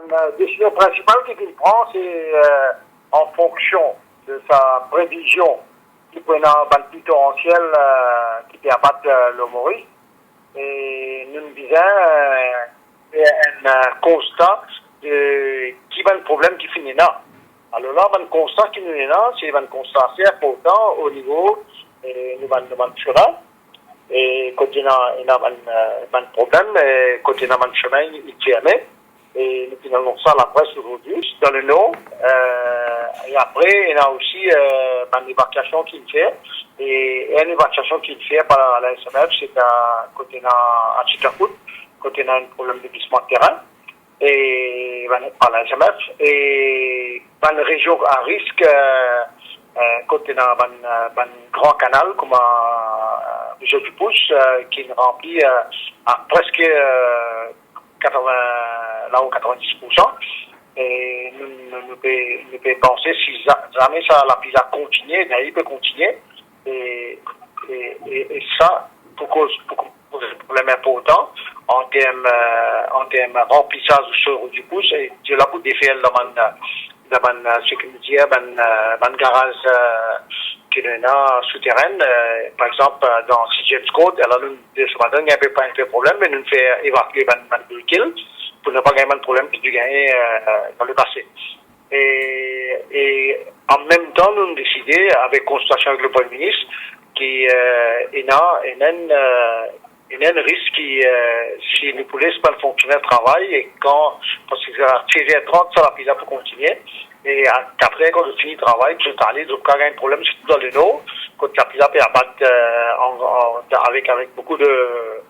la décision principale qu'il prend, c'est en fonction de sa prévision qui peut avoir un petit torrentiel qui peut abattre le Maurice. Et nous disons un constat de qui va le problème qui finit là. Alors là, le constat qui nous est là, c'est un constat assez important au niveau nous van chemin. Et quand il y a un problème, quand il y a un chemin, il tient. Et nous finissons ça à la presse aujourd'hui, dans le Nord. Et après, il y a aussi une évacuation qu'il fait. Et une évacuation qu'il fait par la SMF, c'est quand il y a à Chicago, quand il y a un problème de glissement de terrain. Et par la SMF. Et dans une région à risque, quand il y a un grand canal comme à Jeu du Pouce, qui est rempli à presque 90%. Et nous pouvons penser si jamais ça la continuer, il peut continuer. Et ça, pour cause un problème important en termes remplissage du pouce, et de la bout des faits dans ce que nous disons, dans garage qui est là souterrain, par exemple, dans CGM Code, alors nous, ce matin, il n'y avait pas un problème, mais nous faisons évacuer le véhicule pour ne pas gagner un problème qui a gagné dans le passé. Et en même temps, nous avons décidé, avec consultation avec le Premier ministre, qu'il y a un risque si les polices ne pas fonctionner au travail et parce que ça a 30, ça va pour continuer. Et après, quand on finit le travail, tout aller, donc quand il y a un problème, surtout dans le nord, quand la pizza peut abattre avec beaucoup de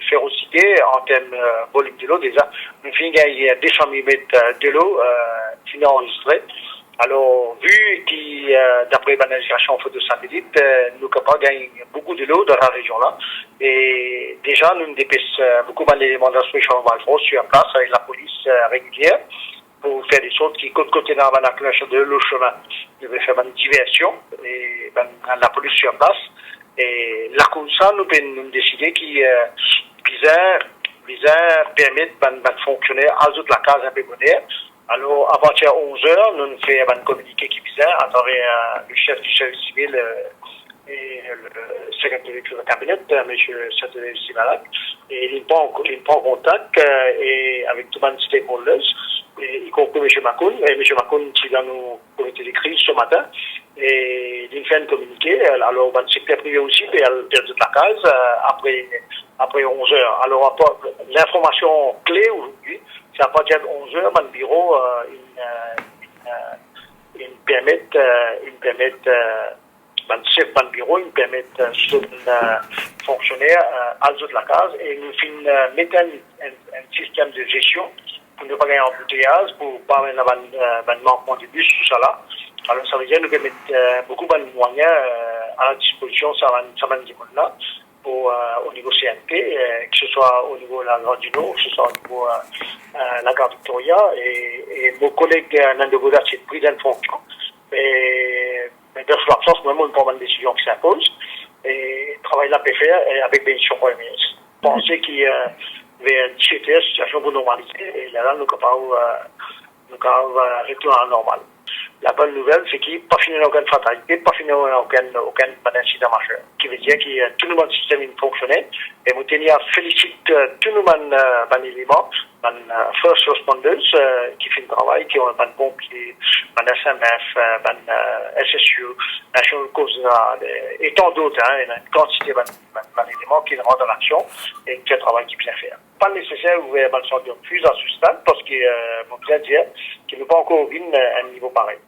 férocité en termes volume de l'eau, déjà, nous finissons il y a 200 mm de l'eau fini enregistré. Alors, vu que d'après l'analysation photo satellite, nous sommes capables de gagner beaucoup de l'eau dans la région-là. Et déjà, nous dépêchons beaucoup d'éléments d'instruction sur place avec la police régulière pour faire des choses qui, côté dans l'accumulation de l'eau chemin, nous devons faire une diversion et la police sur place. Et là, comme ça, nous avons décidé qu'il permettre de fonctionner à toute la case un peu moderne. Alors, à partir de 11h, nous avons fait un communiqué qui visait à travers le chef du service civil et le secrétaire du cabinet, M. Satellite Simalak. Et il prend contact et avec tout le monde stakeholders, y compris M. Macoun. Et M. Macoun qui est dans nos comités d'écrit ce matin. Et il fait un communiqué. Alors, le secteur privé aussi, il perd toute la case après 11h. Alors, l'information clé aujourd'hui, c'est à partir de 11h, mon bureau, il me permet chef de bureau, il me permet de fonctionner à de la case et nous mettons un système de gestion pour ne pas gagner en embouteillage, pour ne pas avoir un manquement de bus, tout ça là. Alors ça veut dire que nous pouvons mettre beaucoup de moyens à la disposition de ce niveau-là. Au niveau CNP, que ce soit au niveau de la Gare du Nord, que ce soit au niveau de la Gare Victoria, et mon collègue Nando Goda s'est pris d'une fonction. Mais dans ce absence, nous avons une décision qui s'impose, et travail là peut faire avec bénédiction pour les ministres. Penser qu'il y a une situation pour normaliser, et là, nous sommes retourner à la normale. La bonne nouvelle, c'est qu'il n'y a pas fini aucune fatalité, pas fini aucun incident majeur. Qui veut dire que tout le monde système fonctionnait. Et nous tenions à féliciter tout le monde éléments, first responders qui font le travail, qui ont un pompier, un SMF, un SSU, National Coast Guard, et tant d'autres. Il y a une quantité d'éléments qui rentrent en action et qui ont un travail qui bien fait. Pas nécessaire d'ouvrir un centre de refus à ce stade parce que, mon très dire, qu'il n'y a pas encore eu un niveau pareil.